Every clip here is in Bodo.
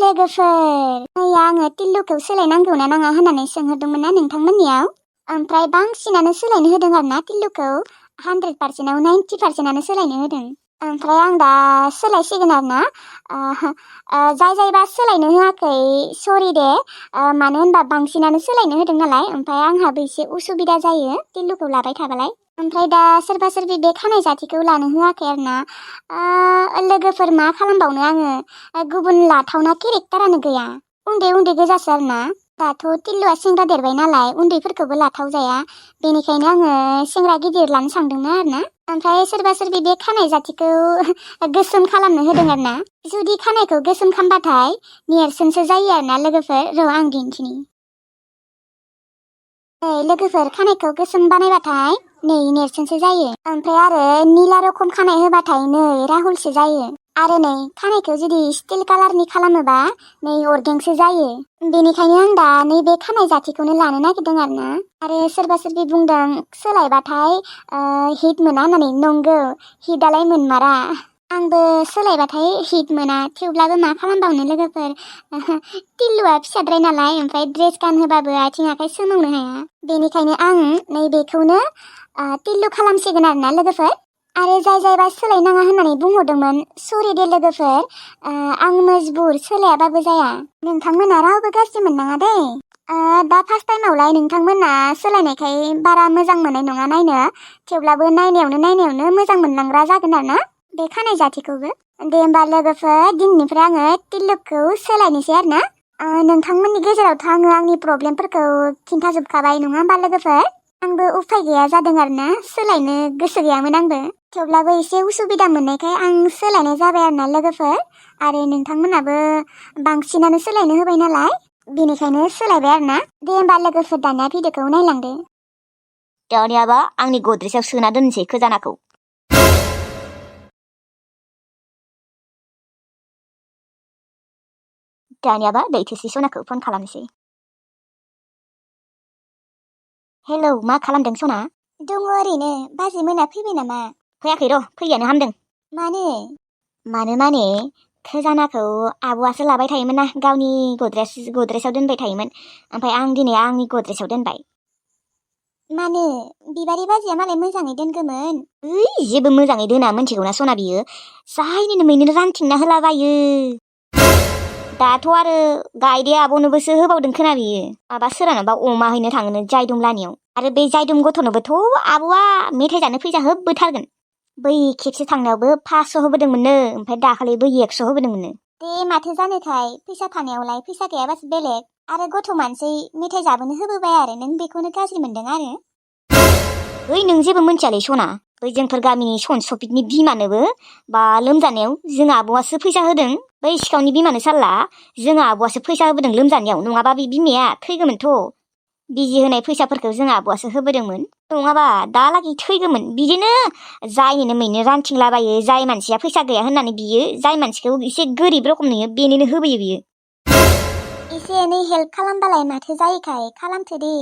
लोगोफोर मैया आङो टिल्लुखौ सोलायनांगौ ना नाङा होननानै सोंहरदोंमोन ना नोंथांमोननियाव ओमफ्राय बांसिनानो सोलायनो होदों आरोना टिल्लुखौ 100%आव 90%आनो सोलायनो होदों ओमफ्राय आं दा सोलायसिगोन आरोना जायबा सोलायनो होआखै सरि दे मानो होनबा बांसिनानो सोलायनो होदों नालाय ओमफ्राय आंहाबो एसे उसुबिदा जायो टिल्लुखौ लाबाय थाबालाय ओमफ्राय दा सोरबा सोरबि बे खानाय जाथिखौ लानो होआखै आरोना लोगोफोर मा खालामबावनो आङो गुबुन लाथावना केरेक्टारानो गैया उन्दै उन्दै गोजासो आरोना दाथ' टिल्लुआ सेंग्रा देरबाय नालाय उन्दैफोरखौबो लाथाव जाया बेनिखायनो आङो सेंग्रा गिदिर लानो सानदोंमोन आरोना ओमफ्राय सोरबा सोरबि बे खानाय जाथिखौ गोसोम खालामनो होदों आरोना जुदि खानायखौ गोसोम खालामबाथाय नेरसोनसो जायो आरोना लोगोफोर र' आं दिन्थिनि लोगोफोर खानायखौ गोसोम बानायबाथाय नै नेरसोनसो जायो ओमफ्राय आरो निला रखम खानाय होबाथाय नै राहुलसो जायो आरो नै खानायखौ जुदि स्टिल कालारनि खालामोबा नै अर्गेंसो जायो बेनिखायनो आं दा नैबे खानाय जाथिखौनो लानो नागिरदों आरोना आरो सोरबा सोरबि बुंदों सोलायबाथाय हिट मोना होननानै नंगौ हिटआलाय मोनमारा आंबो सोलायबाथाय हिट मोना थेवब्लाबो मा खालामबावनो लोगोफोर टिल्लुआ फिसाद्राय नालाय ओमफ्राय ड्रेस गानहोबाबो आथिं आखाइ सोमावनो हाया बेनिखायनो आं नैबेखौनो टिल्लु खालामसिगोन आरोना लोगोफोर आरो जायबा सोलायनाङा होननानै बुंहरदोंमोन सरि दे लोगोफोर आं मजबुर सोलायाबाबो जाया नोंथांमोना रावबो गाज्रि मोननाङा दे दा फार्स्ट टाइमावलाय नोंथांमोना सोलायनायखाय बारा मोजां मोननाय नङा नायनो थेवब्लाबो नायनायावनो मोजां मोनलांग्रा जागोन आरोना बे खानाय जाथिखौबो दे होमबा लोगोफोर दिनैनिफ्राय आङो टिल्लुखौ सोलायनोसै आरोना नोंथांमोननि गेजेरावथ' आङो आंनि प्रब्लेमफोरखौ खिन्थाजोबखाबाय नङा होमबा लोगोफोर आंबो उफाय गैया जादों आरोना सोलायनो गोसो गैयामोन आंबो थेवब्लाबो एसे उसुबिदा मोननायखाय आं सोलायनाय जाबाय आरोना लोगोफोर आरो नोंथांमोनाबो बांसिनानो सोलायनो होबाय नालाय बेनिखायनो सोलायबाय आरोना दे होमबा लोगोफोर दानिया भिडिअखौ नायलांदो दानियाबा आंनि गद्रेजाव सोना दोनसै खजानाखौ दानियाबा दैथोसै सनाखौ फन खालामनोसै हेलौ मा खालामदों सना दङ ओरैनो बाजै मोना फैबाय नामा फैयाखै र' फैयानो हामदों मानो माने खजानाखौ आब'आसो लाबाय थायोमोन ना गावनि गद्रेजाव दोनबाय थायोमोन ओमफ्राय आं दिनै आंनि गद्रेजाव दोनबाय मानो बिबारि बाजैया मालाय मोजाङै दोनगोमोन जेबो मोजाङै दोना मोनथिगौना सना बियो जायनो मैनो रानथिंना होलाबायो दाथ' आरो गायदे आब'नोबोसो होबावदों खोना बियो माबा सोरानाबा अमा हैनो थाङोनो जायदुम लानियाव आरो बे जायदुम गथ'नोबोथ' आब'आ मेथाइ जानो फैसा होबोथारगोन बै खेबसे थांनायावबो 500 होबोदोंमोननो ओमफ्राय दाखालिबो 100 होबोदोंमोननो दे माथो जानोथाय फैसा थानायावलाय फैसा गैयाबासो बेलेग आरो गथ' मानसि मेथाइ जाबोनो होबोबाय आरो नों बेखौनो गाज्रि मोनदों आरो नों जेबो मोनथियालै सना बै जोंफोर गामिनि सनसफितनि बिमानोबो बा लोमजानायाव जों आब'आसो फैसा होदों बै सिखावनि बिमानो सारला जों आब'आसो फैसा होबोदों लोमजानायाव नङाबा बे बिमाया थैगौमोनथ' बिजि होनाय फैसाफोरखौ जों आब'आसो होबोदोंमोन नङाबा दालागै थैगौमोन बिदिनो जायनो मैनो रानथिंलाबायो जाय मानसिया फैसा गैया होननानै बियो जाय मानसिखौ एसे गोरिब रखम नुयो बेनोनो होबोयो बियो एसे एनै हेल्प खालामबालाय माथो जायोखाय खालामथो दे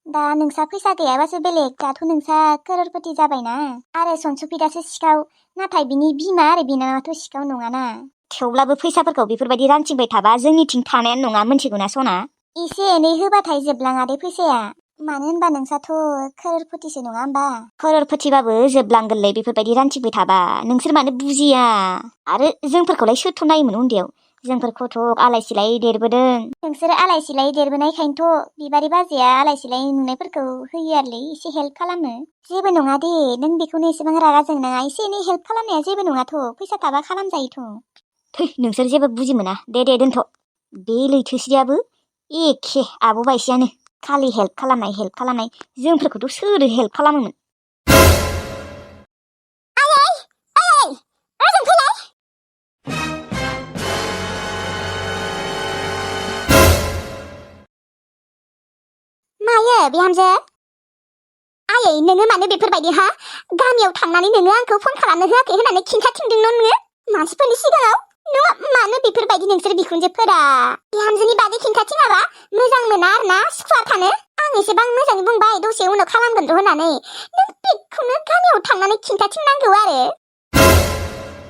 दा नोंसा फैसा गैयाबासो बेलेग दाथ' नोंसा करोरपति जाबायना आरो सनसुफिदासो सिखाव नाथाय बिनि बिमा आरो बिनानावाथ' सिखाव नङाना थेवब्लाबो फैसाफोरखौ बेफोरबायदि रानथिंबाय थाबा जोंनिथिं थानायानो नङा मोनथिगौना सना एसे एनै होबाथाय जोबलाङा दे फैसाया मानो होनबा नोंसाथ' करोरपतिसो नङा होनबा करोरपतिबाबो जोबलांगोनलै बेफोरबायदि रानथिंबाय थाबा नोंसोर मानो बुजिया आरो जोंफोरखौलाय सोरथ' नायोमोन उन्दैयाव जोंफोर गथ' आलाय सिलाय देरबोदों नोंसोर आलाय सिलाय देरबोनायखायनोथ' बिबारि बाजैया आलाय सिलाय नुनायफोरखौ होयो आरोलै एसे हेल्प खालामो जेबो नङा दे नों बेखौनो एसेबां रागा जोंनाङा एसे एनै हेल्प खालामनाया जेबो नङाथ' फैसा थाबा खालामजायोथ' नोंसोर जेबो बुजि मोना दे दोनथ' बे लैथोस्रियाबो एखे आब' बायसियानो खालि हेल्प खालामनाय जोंफोरखौथ' सोरो हेल्प खालामोमोन मायो बिहामजो आयै नोङो मानो बेफोरबायदि गामियाव थांनानै नोङो आंखौ फन खालामनो होआखै होननानै खिन्थाथिंदों नोङो मानसिफोरनि सिगाङाव नोङो मानो बेफोरबायदि नोंसोर बिखुनजोफोरा बिहामजोनि बागै खिन्थाथिङाबा मोजां मोना आरोना सुखुवा थानो आं एसेबां मोजाङै बुंबाय दसे उनाव खालामगोन र' होननानै नों बेखौनो गामियाव थांनानै खिन्थाथिंनांगौ आरो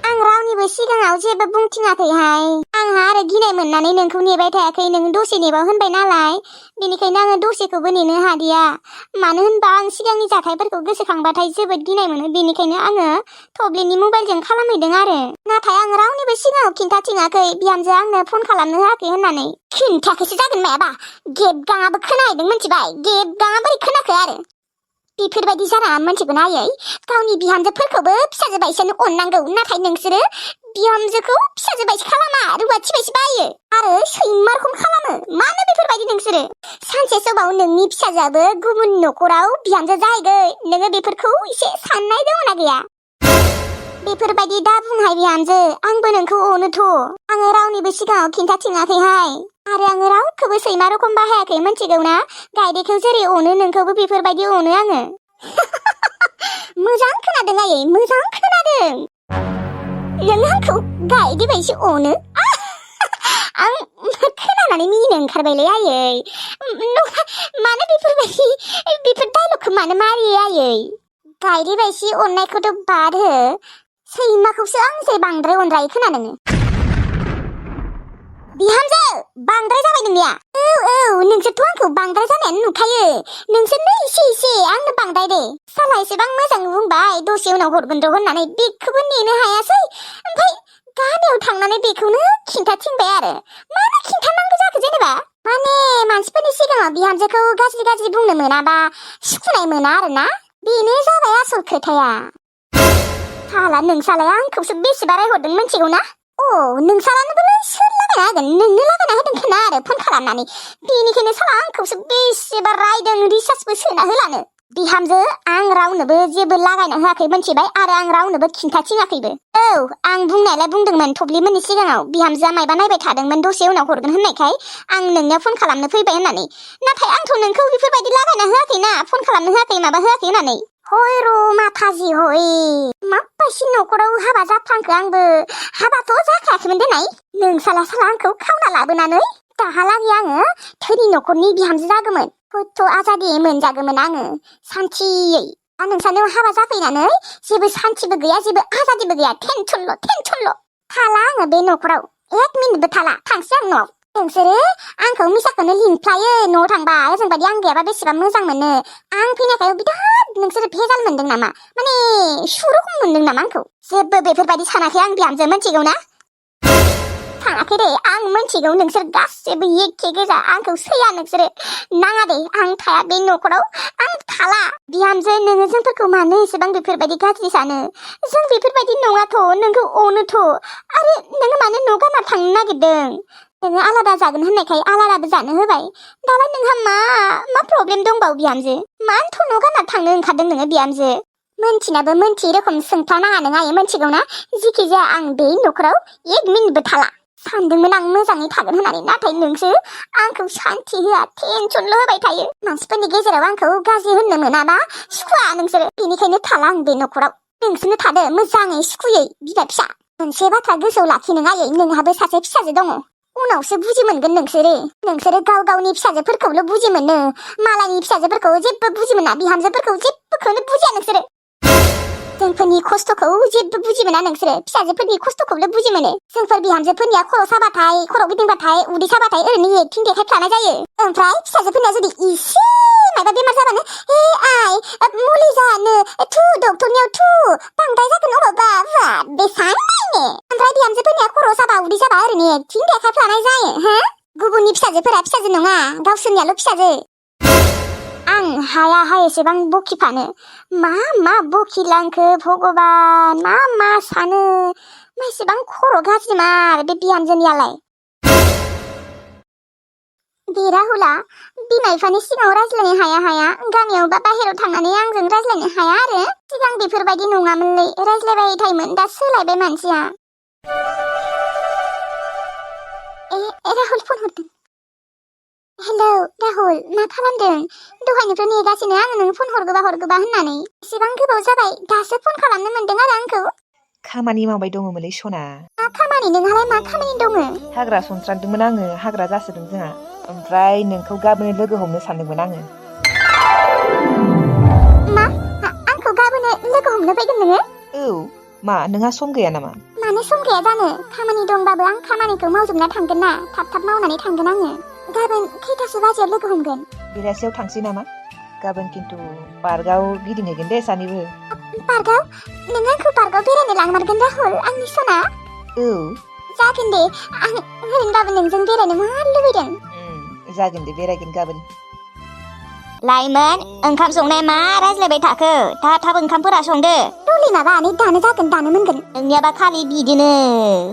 आं रावनिबो सिगाङाव जेबो बुंथिङाखैहाय आंहा आरो गिनाय मोननानै नोंखौ नेबाय थायाखै नों दसे नेबाव होनबाय नालाय बेनिखायनो आङो दसेखौबो नेनो हादिया मानो होनबा आं सिगांनि जाथायफोरखौ गोसोखांबाथाय जोबोद गिनाय मोनो बेनिखायनो आङो थब्लिनि मबाइलजों खालामहैदों आरो नाथाय आं रावनिबो सिगाङाव खिन्थाथिङाखै बिहामजोआ आंनो फन खालामनो होआखै होननानै खिन्थायाखैसो जागोन मायाबा गेबगाङाबो खोनाहैदों मिथिबाय गेबगाङा बोरै खोनाखो आरो बेफोरबायदि जाना मोनथिगौ ना आयै गावनि बिहामजोफोरखौबो फिसाजो बायसानो अननांगौ नाथाय नोंसोरो बिहामजोखौ फिसाजो बायसो खालामा रुवाथि बायसो बायो आरो सैमा रखम खालामो मानो बेफोरबायदि नोंसोरो सानसे समाव नोंनि फिसाजोआबो गुबुन न'खराव बिहामजो जाहैगोन नोङो बेफोरखौ एसे साननाय दङना गैया बेफोरबायदि दा बुंहाय बिहामजो आंबो नोंखौ अनोथ' आङो रावनिबो सिगाङाव खिन्थाथिङाखैहाय आरो आङो रावखौबो सैमा रखम बाहायाखै मिथिगौ ना गायदेखौ जेरै अनो नोंखौबो बेफोरबायदि अनो आङो मोजां खोनादों आयै मोजां खोनादों नों आंखौ गायदे बायसो अनो आं खोनानानै मिनिनो ओंखारबायलै आयै मानो बेफोर डायलगखौ मानो मारियो आयै गायदे बायसि अननायखौथ' बाद हो सैमाखौसो आंनिफ्राय बांद्राय अनद्रायो खोना नोङो बिहामजो बांद्राय जाबाय नोंनिया औ नोंसोरथ' आंखौ बांद्राय जानायानो नुखायो नोंसोरनो एसे आंनो बांद्राय दे साला एसेबां मोजां बुंबाय दसे उनाव हरगोन र' होननानै बेखौबो नेनो हायासै ओमफ्राय गामियाव थांनानै बेखौनो खिन्थाथिंबाय आरो मानो खिन्थानांगौ जाखो जेनेबा माने मानसिफोरनि सिगाङाव बिहामजोखौ गाज्रि बुंनो मोनाबा सुखुनाय मोना आरोना बेनो जाबाय आसल खोथाया साला नोंसालाय आंखौसो बेसेबा रायहरदों मिथिगौ ना नोंसालानोबोलाय सोर लागायना होगोन नोंनो लागायना होदों खोना आरो फन खालामनानै बेनिखायनो साला आंखौसो बेसेबा रायदों रिसार्जबो सोना होलानो बिहामजो आं रावनोबो जेबो लागायना होआखै मिथिबाय आरो आं रावनोबो खिन्थाथिङाखैबो आं बुंनायालाय बुंदोंमोन थब्लिमोननि सिगाङाव बिहामजोआ मायबा नायबाय थादोंमोन दसे उनाव हरगोन होननायखाय आं नोंनियाव फन खालामनो फैबाय होननानै नाथाय आंथ' नोंखौ बेफोरबायदि लागायना होआखैना फन खालामनो होआखै माबा होआखै होननानै हय र' माथाजि हय माबायसि न'खराव हाबा जाफ्लांखो आंबो हाबाथ' जाखायाखैमोन देनाय नोंसाला साला आंखौ खावना लाबोनानै दाहालागै आङो धोनि न'खरनि बिहामजो जागौमोन हयथ' आजादि मोनजागौमोन आङो सान्थियै नोंसानियाव हाबा जाफैनानै जेबो सान्थिबो गैया जेबो आजादिबो गैया टेनसनल' थाला आङो बे न'खराव एक मिनिटबो थाला थांसै आं न'आव नोंसोरो आंखौ मिसाखौनो लिंफ्लायो न'आव थांबा ओजोंबायदि आं गैयाबा बेसेबा मोजां मोनो आं फैनायखाय बिराद नोंसोरो भेजाल मोनदों नामा माने सुरखम मोनदों नामा आंखौ जेबो बेफोरबायदि सानाखै आं बिहामजो मिथिगौ ना सानाखै दे आं मिथिगौ नोंसोर गासैबो एखे गोजा आंखौ सैया नोंसोरो नाङा दे आं थाया बे न'खराव आं थाला बिहामजो नोङो जोंफोरखौ मानो एसेबां बेफोरबायदि गाज्रि सानो जों बेफोरबायदि नङाथ' नोंखौ अनोथ' आरो नोङो मानो न' गारना थांनो नागिरदों नोङो आलादा जागोन होननायखाय आलादाबो जानो होबाय दालाय नोंहा मा प्रब्लेम दंबावो बिहामजो मानोथ' न' गारना थांनो ओंखारदों नोङो बिहामजो मोनथिनाबो मोनथियै रोखोम सोंफ्लानाङा नों आयै मिथिगौ ना जिखि जाया आं बे न'खराव एक मिनिटबो थाला सानदोंमोन आं मोजाङै थागोन होननानै नाथाय नोंसो आंखौ सान्थि होआ टेनसनल' होबाय थायो मानसिफोरनि गेजेराव आंखौ गाज्रि होननो मोनाबा सुखुवा नोंसोरो बेनिखायनो थाला आं बे न'खराव नोंसोरनो थादो मोजाङै सुखुयै बिमा फिसा मोनसे बाथ्रा गोसोआव लाखि नों आयै नोंहाबो सासे फिसाजो दङ उनावसो बुजि मोनगोन नोंसोरो गाव-गावनि फिसाजोफोरखौल' बुजि मोनो मालायनि फिसाजोफोरखौ जेबो बुजि मोना बिहामजोफोरखौ जेबोखौनो बुजिया नोंसोरो जोंफोरनि खस्थ'खौ जेबो बुजि मोना नोंसोरो फिसाजोफोरनि खस्थ'खौल' बुजि मोनो जोंफोर बिहामजोफोरनिया खर' साबाथाय खर' गिदिंबाथाय उदै साबाथाय ओरैनो एक्टिं देखायफ्लानाय जायो ओमफ्राय फिसाजोफोरनिया जुदि इसे माबा बेमार जाबानो आइ मुलि जानो थु डक्टरनियाव थु बांद्राय जागोन अबावबा बेसां नायनो ओमफ्राय बिहामजोफोरनिया खर' साबा उदै साबा ओरैनो एक्टिं देखायफ्लानाय जायो हो गुबुननि फिसाजोफोरा फिसाजो नङा गावसोरनियाल' फिसाजो आं हाया एसेबां बखिफानो मा बखिलांखो भगबान मा सानो एसेबां खर' गाज्रि मार बे बिहामजोनियालाय बे राहुला बिमा बिफानि सिगाङाव रायज्लायनो हाया गामियाव बा बाहेराव थांनानै आंजों रायज्लायनो हाया आरो सिगां बेफोरबायदि नङामोनलै रायज्लायबाय थायोमोन दा सोलायबाय मानसिया राहुल फन हरदों हेलौ राहुल मा खालामदों दहायनिफ्राय नेगासिनो आङो नों फन हरगोबा होननानै एसेबां गोबाव जाबाय दासो फन खालामनो मोनदों आरो आंखौ खामानि मावबाय दङमोनलै सना मा खामानि नोंहालाय मा खामानि दङ हाग्रा सनस्रांदोंमोन आङो हाग्रा जासोदों जोंहा ओमफ्राय नोंखौ गाबोनो लोगो हमनो सानदोंमोन आङो मा आंखौ गाबोनो लोगो हमनो फैगोन नोङो औ मा नोंहा सम गैया नामा मानो मानो सम गैया जानो खामानि दंबाबो आं खामानिखौ मावजोबना थांगोन ना थाब मावनानै थांगोन आङो गाबोन खैथासो बाजियाव लोगो हमगोन बेलासियाव थांसै नामा गाबोन खिन्थु पार्कआव गिदिंहैगोन दे सानैबो पार्कआव नों आंखौ पार्कआव बेरायनो लांमारगोन राहुल आंनि सना औ जागोन दे आं ओरैनोबाबो नोंजों बेरायनो मार लुबैदों जागोन दे बेरायगोन गाबोन लाइमोन ओंखाम संनाया मा रायज्लायबाय थाखो थाब ओंखामफोरा संदो दलि माबा दानो जागोन दानो मोनगोन नोंनियाबा खालि बिदिनो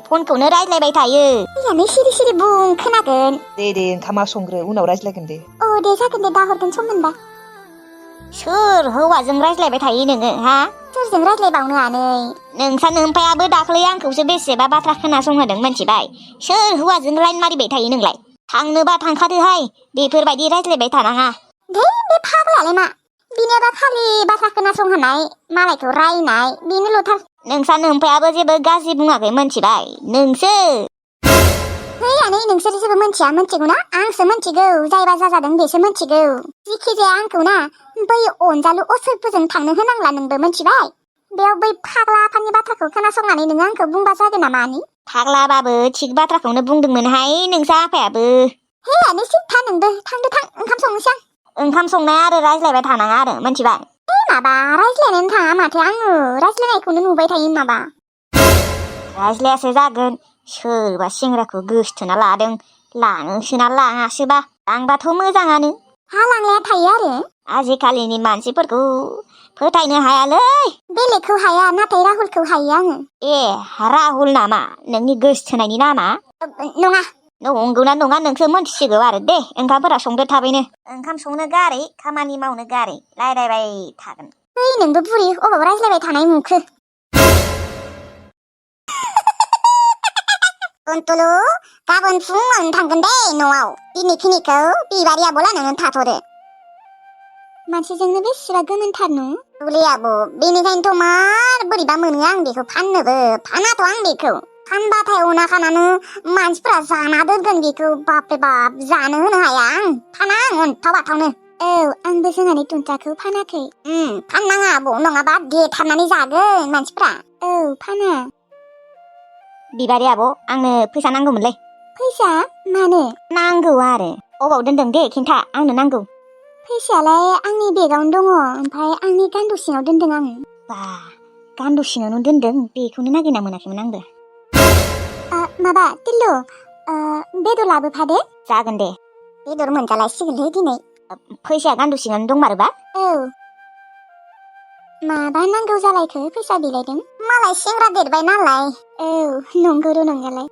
फनखौनो रायज्लायबाय थायो दैयानो सिरि बुं खोनागोन दे ओंखामा संग्रो उनाव रायज्लायगोन दे दे जागोन दे दाहरगोन सम मोनबा सोर हौवाजों रायज्लायबाय थायो नोङो हा सोरजों रायज्लायबावनो आनै नोंसा नोम्फायाबो दाख्लै आंखौसो बेसेबा बाथ्रा खोनासंहोदों मोनथिबाय सोर हौवाजों लाइन मारिबाय थायो नोंलाय थांनोबा थांखादोहाय बेफोरबायदि रायज्लायबाय थानाङा बे फाग्लायालाय मा बिनियाबा खालि बाथ्रा खोनासंहोनाय मालायखौ रायनाय बेनोल'थार नोंसा नोम्फायाबो जेबो गाज्रि बुङाखै मोनथिबाय नोंसो है आनै नोंसोर जेबो मोनथिगौ ना आंसो मोनथिगौ जायबा जाजादों बेसो मोनथिगौ जिखि जाया आंखौ ना बै अनजालु असोरफोरजों थांनो होनांला नोंबो मोनथिबाय बेयाव बै फाग्ला आफानि बाथ्राखौ खोनासंनानै नों आंखौ बुंबा जागोन नामा आनै फाग्लाबाबो थिग बाथ्राखौनो बुंदोंमोनहाय नोंसा आफायाबो हे आनै सिथा नोंबो थांदो थां ओंखाम संनोसै आं ओंखाम संनाया आरो रायज्लायबाय थानाङा आरो मोनथिबाय माबा रायज्लायनानै थाङा माथो आङो रायज्लायनायखौनो नुबाय थायो माबा रायज्लायासो जागोन सोरबा सेंग्राखौ गोसथोना लादों लाङोसोना लाङासोबा लांबाथ' मोजाङानो हा लांलाया थायो आरो आजिखालिनि मानसिफोरखौ फोथायनो हायालै बेलेगखौ हाया नाथाय राहुलखौ हायो आङो ए राहुल नामा नोंनि गोसथोनायनि नामा नङा नंगौना नङा नोंसो मोनथिसिगौ आरो दे ओंखामफोरा संदो थाबैनो ओंखाम संनो गारै खामानि मावनो गारै रायलायबाय थागोन है नोंबो बुरि अबाव रायज्लायबाय थानाय नुखो कुन्तुलु गाबोन फुङावनो थांगोन दे न'आव दिनैखिनिखौ बिबारि आब'लानो थाथ'दो मानसिजोंनो बेसेबा गोमोनथार नु दुलि आब' बेनिखायनोथ' मार बोरैबा मोनो आं बेखौ फाननोबो फानाथ' आं बेखौ फानबाथाय अना खानानो मानसिफोरा जाना दोनगोन बेखौ बापरे बाप जानो होनो हाया आं फाना आं अन्थाव बाथावनो आंबो जोंहानि तुन्टाखौ फानाखै फाननाङा आब' नङाबा देथारनानै जागोन मानसिफ्रा फाना बिबारि आब' आंनो फैसा नांगौमोनलै फैसा मानो नांगौ आरो अबाव दोनदों दे खिन्था आंनो नांगौ फैसायालाय आंनि बेगावनो दङ ओमफ्राय आंनि गान्दु सिङाव दोनदों आङो बा गान्दु सिङावनो दोनदों बेखौनो नागिरना मोनाखैमोन आंबो माबा टिल्लु बेदर लाबोफादो जागोन दे बेदर मोनजालायसिगोनलै दिनै फैसाया गान्दु सिङावनो दंमारोबा माबा नांगौ जालायखो फैसा बिलायदों मालाय सेंग्रा देरबाय नालाय नंगौ र' नंनायालाय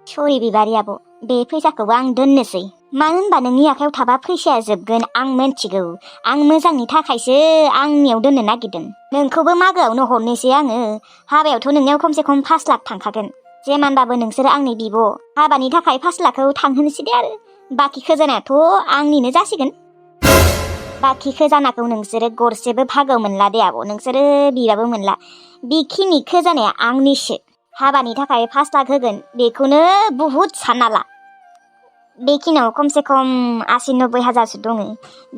सरि बिबारि आब' बे फैसाखौबो आं दोननोसै मानो होनबा नोंनि आखायाव थाबा फैसाया जोबगोन आं मोनथिगौ आं मोजांनि थाखायसो आंनियाव दोननो नागिरदों नोंखौबो मागोआवनो हरनोसै आङो हाबायावथ' नोंनियाव खमसे खम 5 लाख थांखागोन जेमानबाबो नोंसोरो आंनि बिब' हाबानि थाखाय 5 लाखखौ थांहोनोसै दे आरो बाखि खजानायाथ' आंनिनो जासिगोन बाखि खजानाखौ नोंसोरो गरसेबो भागोआव मोनला दे आब' नोंसोरो बिबाबो मोनला बेखिनि खजानाया आंनिसो हाबानि थाखाय 5 लाख होगोन बेखौनो बुहुत सानना ला बेखिनियाव खमसे खम 80-90 हाजारसो दङ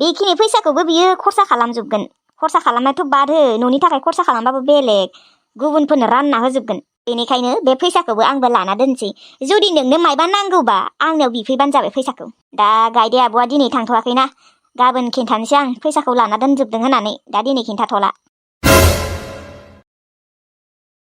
बेखिनि फैसाखौबो बियो खरसा खालामजोबगोन खरसा खालामनायथ' बाद हो न'नि थाखाय खरसा खालामबाबो बेलेग गुबुनफोरनो रानना होजोबगोन बेनिखायनो बे फैसाखौबो आंबो लाना दोनसै जुदि नोंनो मायबा नांगौबा आंनियाव बिफैबानो जाबाय फैसाखौ दा गायदे आब'आ दिनै थांथ'वाखैना गाबोन खिन्थानोसै आं फैसाखौ लाना दोनजोबदों होननानै दा दिनै खिन्थाथ'ला